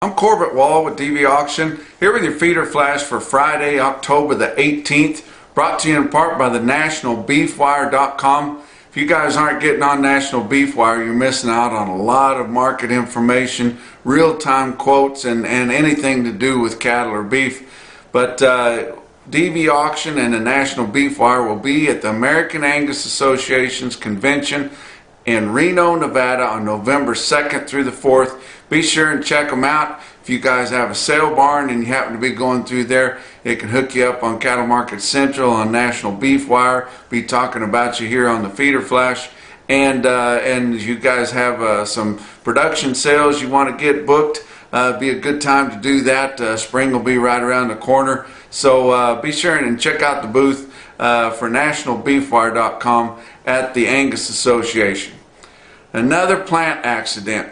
I'm Corbett Wall with DV Auction, here with your feeder flash for Friday, October the 18th, brought to you in part by the NationalBeefWire.com. If you guys aren't getting on National Beef Wire, you're missing out on a lot of market information, real-time quotes, and anything to do with cattle or beef. But DV Auction and the National Beef Wire will be at the American Angus Association's convention in Reno, Nevada on November 2nd through the 4th. Be sure and check them out. If you guys have a sale barn and you happen to be going through there, it can hook you up on Cattle Market Central on National Beef Wire. Be talking about you here on the Feeder Flash. And you guys have some production sales you want to get booked, be a good time to do that. Spring will be right around the corner. So be sure and check out the booth for NationalBeefWire.com at the Angus Association. Another plant accident.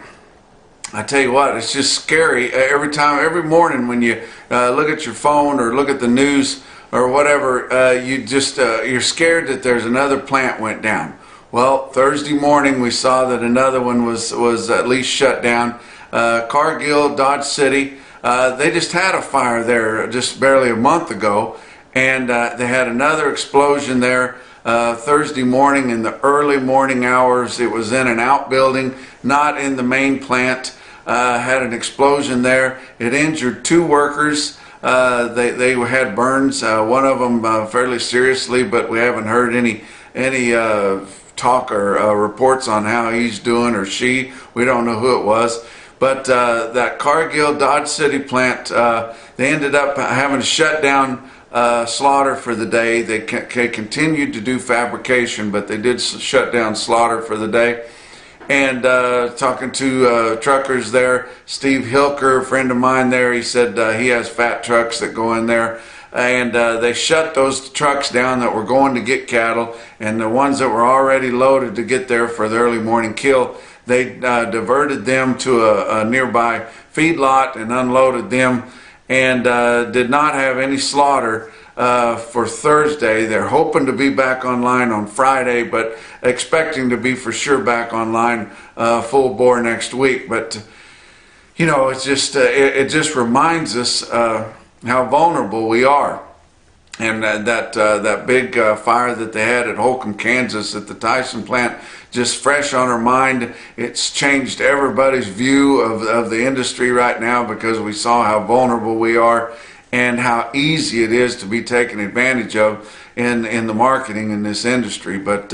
I tell you what, it's just scary every morning when you look at your phone or look at the news or whatever. You're scared that there's another plant went down. Well, Thursday morning we saw that another one was at least shut down. Cargill, Dodge City, they just had a fire there just barely a month ago, and they had another explosion there Thursday morning in the early morning hours. It was in an outbuilding, not in the main plant. Had an explosion there. It injured two workers. They had burns. One of them fairly seriously, but we haven't heard any talk or reports on how he's doing or she. We don't know who it was. But that Cargill Dodge City plant, they ended up having to shut down slaughter for the day. They continued to do fabrication, but they did shut down slaughter for the day. And talking to truckers there, Steve Hilker, a friend of mine there, he said he has fat trucks that go in there, and they shut those trucks down that were going to get cattle, and the ones that were already loaded to get there for the early morning kill, they diverted them to a nearby feedlot and unloaded them, and did not have any slaughter for Thursday. They're hoping to be back online on Friday, but expecting to be for sure back online full bore next week. But you know, it's just it just reminds us how vulnerable we are. And that big fire that they had at Holcomb, Kansas at the Tyson plant, just fresh on our mind. It's changed everybody's view of the industry right now, because we saw how vulnerable we are and how easy it is to be taken advantage of in the marketing in this industry. But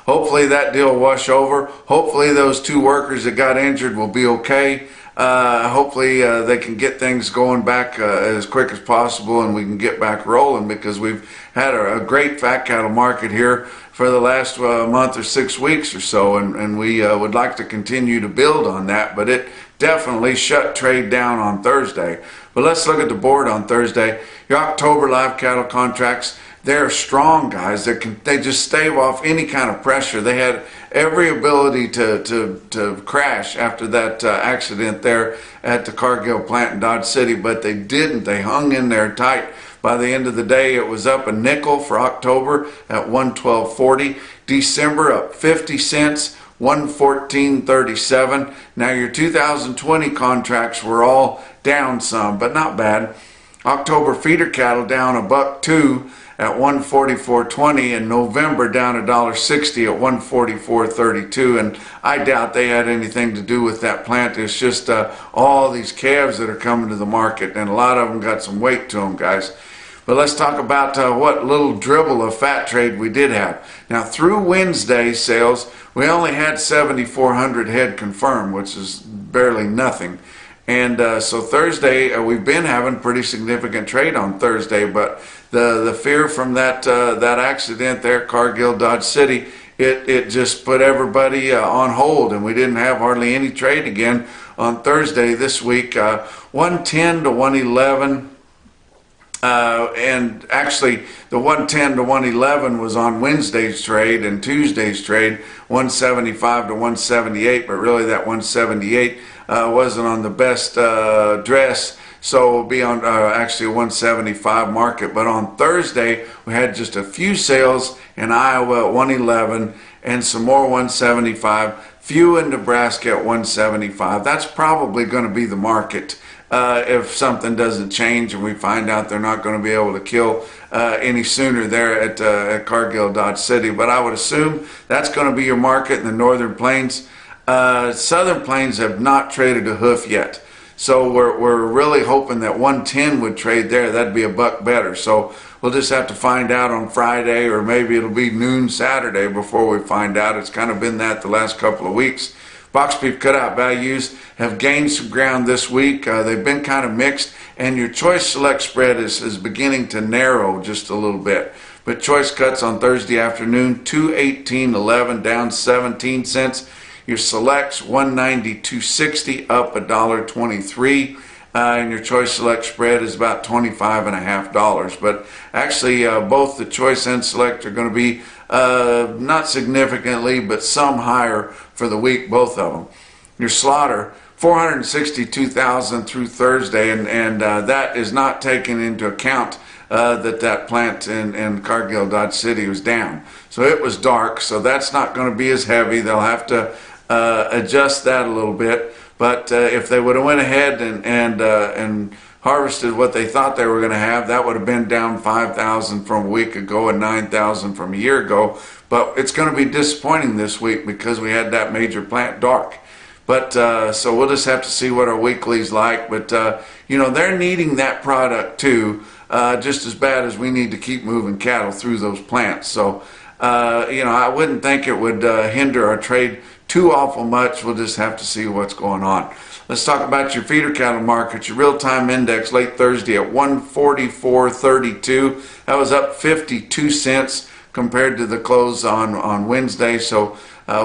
hopefully that deal will wash over. Hopefully those two workers that got injured will be okay. Hopefully they can get things going back as quick as possible, and we can get back rolling, because we've had a great fat cattle market here for the last month or 6 weeks or so, and we would like to continue to build on that. But it definitely shut trade down on Thursday. But let's look at the board on Thursday. Your October live cattle contracts, they're strong, guys. They just stave off any kind of pressure. They had every ability to crash after that accident there at the Cargill plant in Dodge City, but they didn't. They hung in there tight. By the end of the day, it was up a nickel for October at 112.40. December up 50 cents. 114.37. Now your 2020 contracts were all down some, but not bad. October feeder cattle down $1.02 at 144.20, and November down $1.60 at 144.32. And I doubt they had anything to do with that plant. It's just all these calves that are coming to the market, and a lot of them got some weight to them, guys. But let's talk about what little dribble of fat trade we did have. Now, through Wednesday sales, we only had 7,400 head confirmed, which is barely nothing. And so Thursday, we've been having pretty significant trade on Thursday, but the fear from that accident there, Cargill, Dodge City, it just put everybody on hold, and we didn't have hardly any trade again on Thursday this week. 110 to 111. And actually the 110 to 111 was on Wednesday's trade, and Tuesday's trade 175 to 178, but really that 178 wasn't on the best dress, so it'll be on actually a 175 market. But on Thursday we had just a few sales in Iowa at 111 and some more 175, few in Nebraska at 175. That's probably going to be the market if something doesn't change and we find out they're not going to be able to kill any sooner there at Cargill Dodge City. But I would assume that's going to be your market in the Northern Plains. Southern Plains have not traded a hoof yet. So we're really hoping that 110 would trade there. That'd be a buck better. So we'll just have to find out on Friday, or maybe it'll be noon Saturday before we find out. It's kind of been that the last couple of weeks. Box beef cutout values have gained some ground this week. They've been kind of mixed, and your choice select spread is beginning to narrow just a little bit. But choice cuts on Thursday afternoon, 218.11, down 17 cents. Your selects 190.260, up $1.23. And your choice select spread is about $25.50. But actually, both the choice and select are going to be not significantly, but some higher for the week, both of them. Your slaughter, 462,000 through Thursday, and that is not taken into account that plant in Cargill Dodge City was down. So it was dark, so that's not going to be as heavy. They'll have to adjust that a little bit. But if they would have went ahead and harvested what they thought they were going to have, that would have been down 5,000 from a week ago and 9,000 from a year ago. But it's going to be disappointing this week because we had that major plant dark. But so we'll just have to see what our weekly's like. But you know, they're needing that product too, just as bad as we need to keep moving cattle through those plants. So you know, I wouldn't think it would hinder our trade too awful much. We'll just have to see what's going on. Let's talk about your feeder cattle market. Your real-time index late Thursday at 144.32. That was up 52 cents compared to the close on Wednesday. So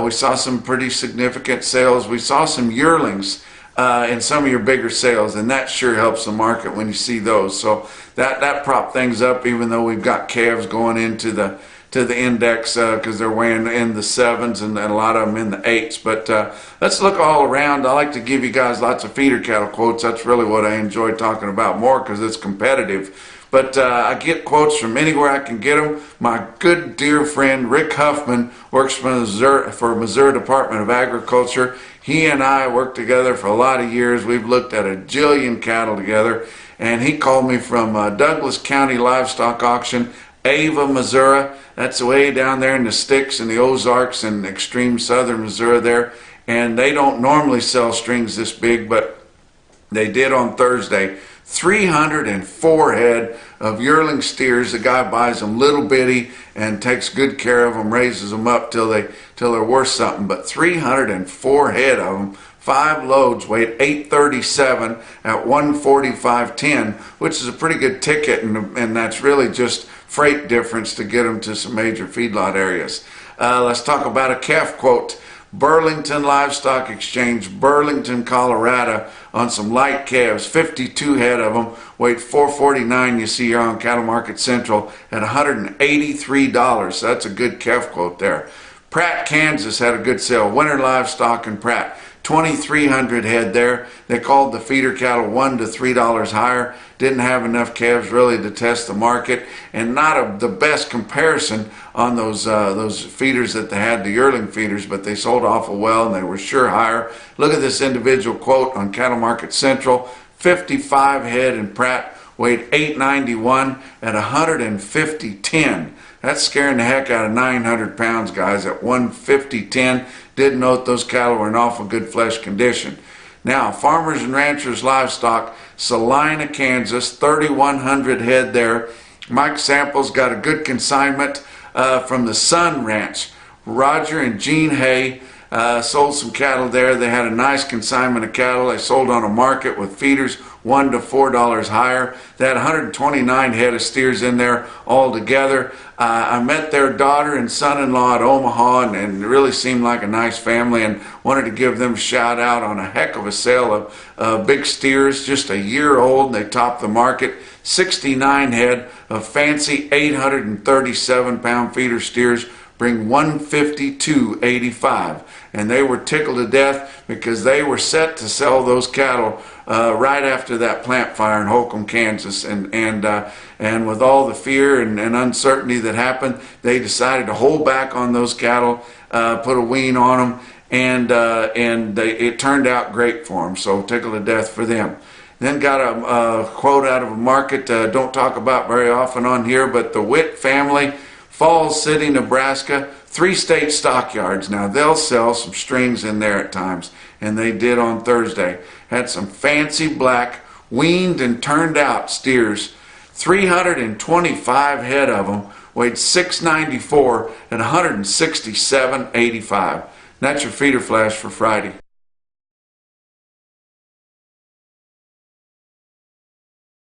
we saw some pretty significant sales. We saw some yearlings in some of your bigger sales, and that sure helps the market when you see those. So that propped things up, even though we've got calves going into the index because they're weighing in the 7s and a lot of them in the 8s. But let's look all around. I like to give you guys lots of feeder cattle quotes. That's really what I enjoy talking about more because it's competitive. But I get quotes from anywhere I can get them. My good dear friend Rick Huffman works for Missouri Department of Agriculture. He and I worked together for a lot of years. We've looked at a jillion cattle together. And he called me from Douglas County Livestock Auction, Ava, Missouri. That's way down there in the sticks in the Ozarks and extreme southern Missouri there. And they don't normally sell strings this big, but they did on Thursday. 304 head of yearling steers. The guy buys them little bitty and takes good care of them, raises them up till they're worth something. But 304 head of them. 5 loads weighed 837 at 145.10, which is a pretty good ticket, and that's really just freight difference to get them to some major feedlot areas. Let's talk about a calf quote. Burlington Livestock Exchange, Burlington, Colorado, on some light calves, 52 head of them, weighed 449. You see here on Cattle Market Central at $183. So that's a good calf quote there. Pratt, Kansas had a good sale. Winter Livestock in Pratt, 2,300 head there. They called the feeder cattle $1 to $3 higher. Didn't have enough calves really to test the market, and not the best comparison on those feeders that they had, the yearling feeders, but they sold awful well and they were sure higher. Look at this individual quote on Cattle Market Central. 55 head in Pratt, weighed 891 at 150.10. That's scaring the heck out of 900 pounds, guys, at 150.10. Did note those cattle were in awful good flesh condition. Now, Farmers and Ranchers Livestock, Salina, Kansas, 3,100 head there. Mike Samples got a good consignment from the Sun Ranch. Roger and Gene Hay sold some cattle there. They had a nice consignment of cattle. They sold on a market with feeders $1 to $4 higher. They had 129 head of steers in there altogether. I met their daughter and son-in-law at Omaha, and it really seemed like a nice family, and wanted to give them a shout out on a heck of a sale of big steers, just a year old. They topped the market. 69 head of fancy 837 pound feeder steers bring 152.85, and they were tickled to death because they were set to sell those cattle right after that plant fire in Holcomb, Kansas, and with all the fear and uncertainty that happened, they decided to hold back on those cattle, put a wean on them, and it turned out great for them. So tickled to death for them. Then got a quote out of a market don't talk about very often on here, but the Witt family, Falls City, Nebraska, 3 state stockyards. Now they'll sell some strings in there at times, and they did on Thursday. Had some fancy black weaned and turned out steers, 325 head of them, weighed 694 and 167.85. That's your feeder flash for Friday.